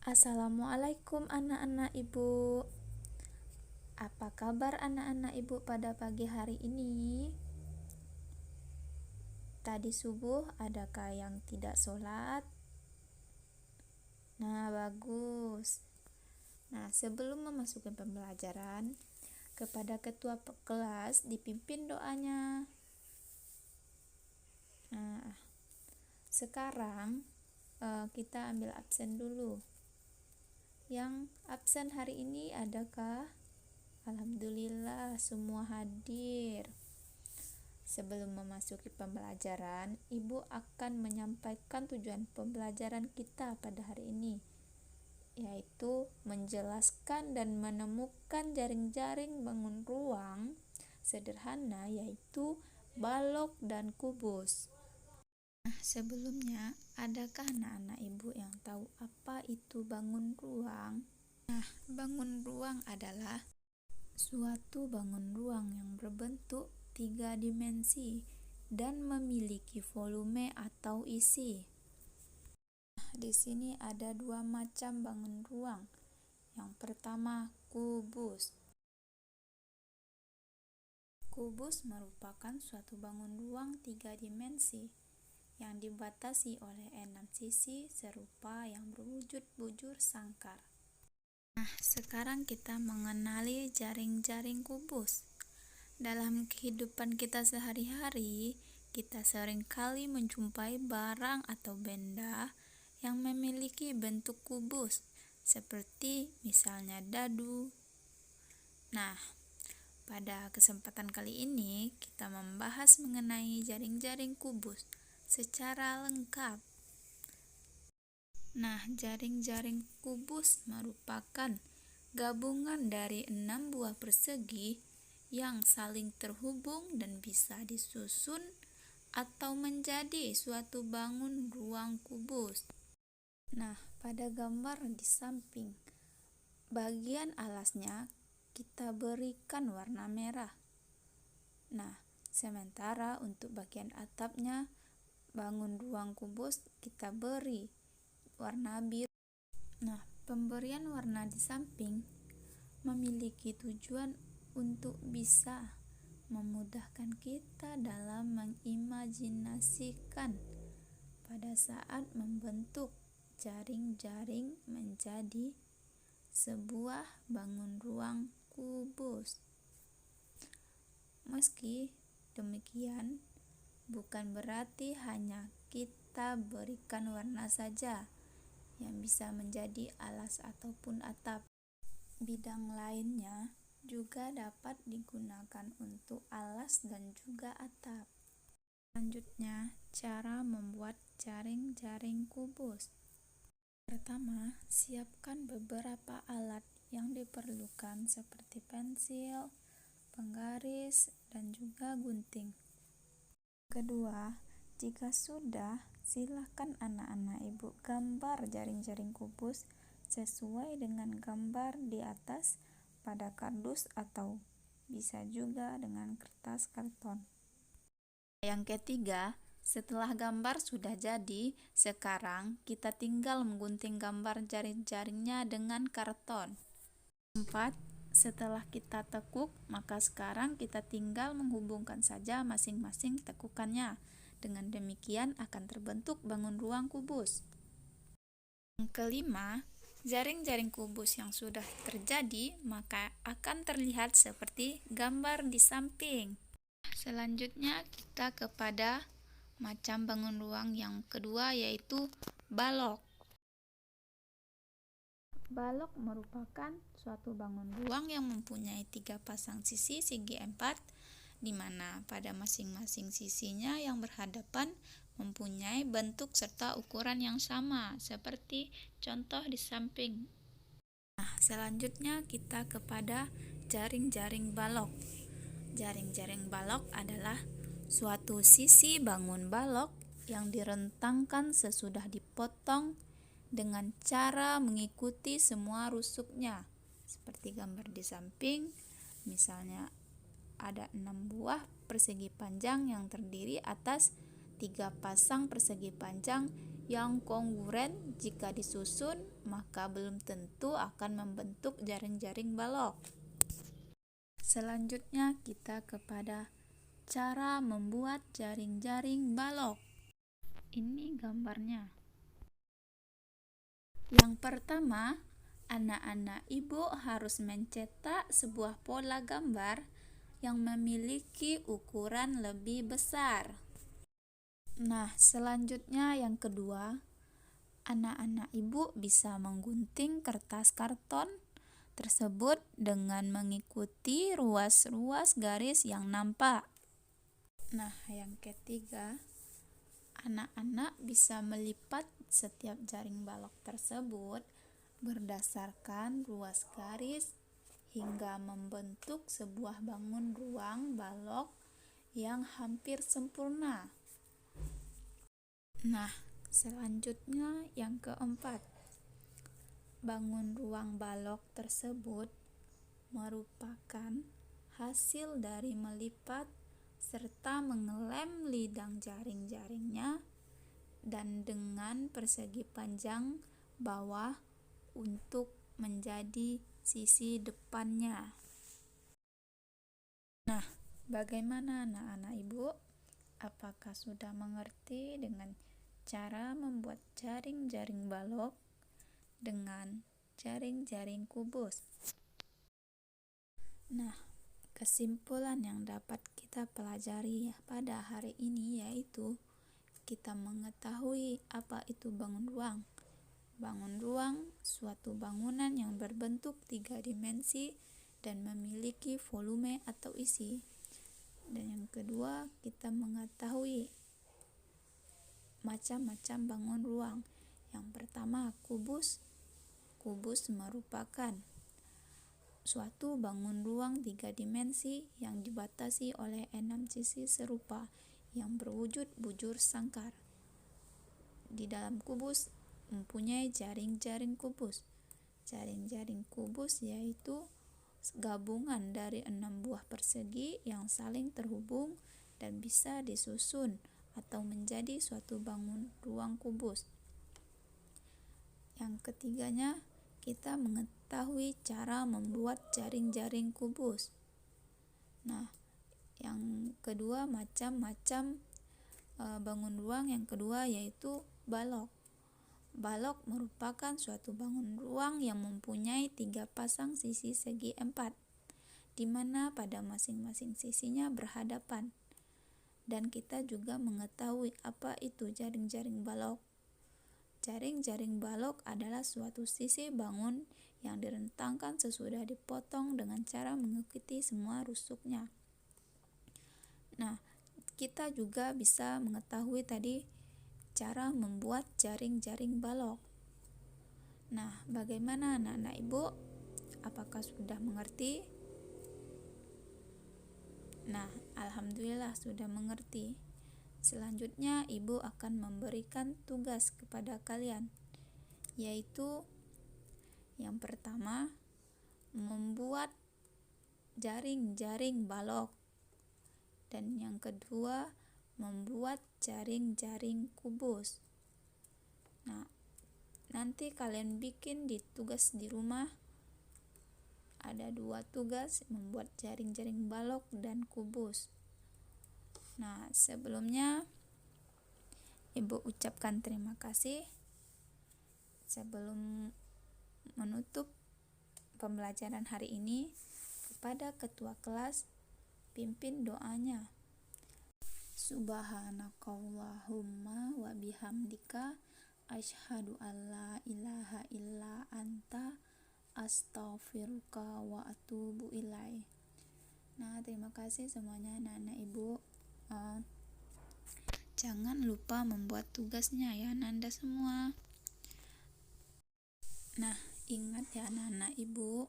Assalamualaikum anak-anak ibu. Apa kabar anak-anak ibu pada pagi hari ini? Tadi subuh adakah yang tidak sholat? Nah, bagus. Nah, sebelum memasuki pembelajaran, kepada ketua kelas dipimpin doanya. Nah, sekarang kita ambil absen dulu. Yang absen hari ini adakah? Alhamdulillah semua hadir. Sebelum memasuki pembelajaran, Ibu akan menyampaikan tujuan pembelajaran kita pada hari ini, yaitu menjelaskan dan menemukan jaring-jaring bangun ruang sederhana, yaitu balok dan kubus. Nah, sebelumnya, adakah anak-anak Ibu yang tahu apa itu bangun ruang? Nah, bangun ruang adalah suatu bangun ruang yang berbentuk 3 dimensi dan memiliki volume atau isi. Nah, di sini ada 2 macam bangun ruang. Yang pertama, kubus. Kubus merupakan suatu bangun ruang 3 dimensi yang dibatasi oleh 6 sisi serupa yang berwujud bujur sangkar. Nah, sekarang kita mengenali jaring-jaring kubus. Dalam kehidupan kita sehari-hari, kita seringkali menjumpai barang atau benda yang memiliki bentuk kubus, seperti misalnya dadu. Nah, pada kesempatan kali ini kita membahas mengenai jaring-jaring kubus secara lengkap. Nah, jaring-jaring kubus merupakan gabungan dari 6 buah persegi yang saling terhubung dan bisa disusun atau menjadi suatu bangun ruang kubus. Nah, pada gambar di samping, bagian alasnya kita berikan warna merah. Nah, sementara untuk bagian atapnya, bangun ruang kubus kita beri warna biru. Nah, pemberian warna di samping memiliki tujuan untuk bisa memudahkan kita dalam mengimajinasikan pada saat membentuk jaring-jaring menjadi sebuah bangun ruang kubus. Meski demikian, bukan berarti hanya kita berikan warna saja yang bisa menjadi alas ataupun atap. Bidang lainnya juga dapat digunakan untuk alas dan juga atap. Selanjutnya, cara membuat jaring-jaring kubus. Pertama, siapkan beberapa alat yang diperlukan seperti pensil, penggaris, dan juga gunting. Kedua, jika sudah, silakan anak-anak Ibu gambar jaring-jaring kubus sesuai dengan gambar di atas pada kardus atau bisa juga dengan kertas karton. Yang ketiga, setelah gambar sudah jadi, sekarang kita tinggal menggunting gambar jaring-jaringnya dengan karton. 4. Setelah kita tekuk, maka sekarang kita tinggal menghubungkan saja masing-masing tekukannya. Dengan demikian akan terbentuk bangun ruang kubus. Yang kelima, jaring-jaring kubus yang sudah terjadi maka akan terlihat seperti gambar di samping. Selanjutnya kita kepada macam bangun ruang yang kedua, yaitu balok. Balok merupakan suatu bangun ruang yang mempunyai 3 pasang sisi segi 4, di mana pada masing-masing sisinya yang berhadapan mempunyai bentuk serta ukuran yang sama, seperti contoh di samping. Nah, selanjutnya kita kepada jaring-jaring balok. Jaring-jaring balok adalah suatu sisi bangun balok yang direntangkan sesudah dipotong dengan cara mengikuti semua rusuknya, seperti gambar di samping. Misalnya ada 6 buah persegi panjang yang terdiri atas 3 pasang persegi panjang yang kongruent jika disusun, maka belum tentu akan membentuk jaring-jaring balok. Selanjutnya kita kepada cara membuat jaring-jaring balok. Ini gambarnya. Yang pertama, anak-anak ibu harus mencetak sebuah pola gambar yang memiliki ukuran lebih besar. Nah, selanjutnya yang kedua, anak-anak ibu bisa menggunting kertas karton tersebut dengan mengikuti ruas-ruas garis yang nampak. Nah, yang ketiga, anak-anak bisa melipat setiap jaring balok tersebut berdasarkan ruas garis hingga membentuk sebuah bangun ruang balok yang hampir sempurna. Nah, selanjutnya yang keempat, bangun ruang balok tersebut merupakan hasil dari melipat serta mengelem lidang jaring-jaringnya dan dengan persegi panjang bawah untuk menjadi sisi depannya. Nah, bagaimana anak-anak ibu? Apakah sudah mengerti dengan cara membuat jaring-jaring balok dengan jaring-jaring kubus? Nah, kesimpulan yang dapat kita pelajari pada hari ini yaitu kita mengetahui apa itu bangun ruang. Bangun ruang suatu bangunan yang berbentuk 3 dimensi dan memiliki volume atau isi. Dan yang kedua, kita mengetahui macam-macam bangun ruang. Yang pertama, kubus. Kubus merupakan suatu bangun ruang 3 dimensi yang dibatasi oleh 6 sisi serupa yang berwujud bujur sangkar. Di dalam kubus mempunyai jaring-jaring kubus. Jaring-jaring kubus yaitu gabungan dari 6 buah persegi yang saling terhubung dan bisa disusun atau menjadi suatu bangun ruang kubus. Yang ketiganya, kita mengetahui cara membuat jaring-jaring kubus. Nah, yang kedua, macam-macam bangun ruang yang kedua yaitu balok. Balok merupakan suatu bangun ruang yang mempunyai 3 pasang sisi segi 4, di mana pada masing-masing sisinya berhadapan. Dan kita juga mengetahui apa itu jaring-jaring balok. Jaring-jaring balok adalah suatu sisi bangun yang direntangkan sesudah dipotong dengan cara mengikuti semua rusuknya. Nah, kita juga bisa mengetahui tadi cara membuat jaring-jaring balok. Nah, bagaimana anak-anak ibu? Apakah sudah mengerti? Nah, alhamdulillah sudah mengerti. Selanjutnya, ibu akan memberikan tugas kepada kalian, yaitu yang pertama, membuat jaring-jaring balok, dan yang kedua, membuat jaring-jaring kubus. Nah, nanti kalian bikin di tugas di rumah. Ada 2 tugas, membuat jaring-jaring balok dan kubus. Nah, sebelumnya ibu ucapkan terima kasih. Sebelum menutup pembelajaran hari ini, kepada ketua kelas, pimpin doanya. Subhanakallahumma wa bihamdika asyhadu alla ilaha illa anta astaghfiruka wa atubu ilaih. Nah, terima kasih semuanya anak-anak ibu. Jangan lupa membuat tugasnya ya Nanda semua. Nah, ingat ya anak-anak ibu,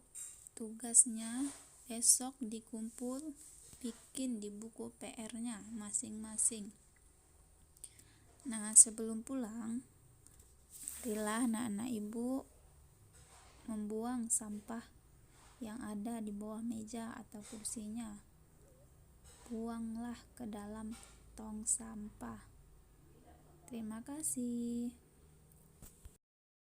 tugasnya besok dikumpul bikin di buku PR-nya masing-masing. Nah, sebelum pulang, marilah anak-anak ibu membuang sampah yang ada di bawah meja atau kursinya. Buanglah ke dalam tong sampah. Terima kasih.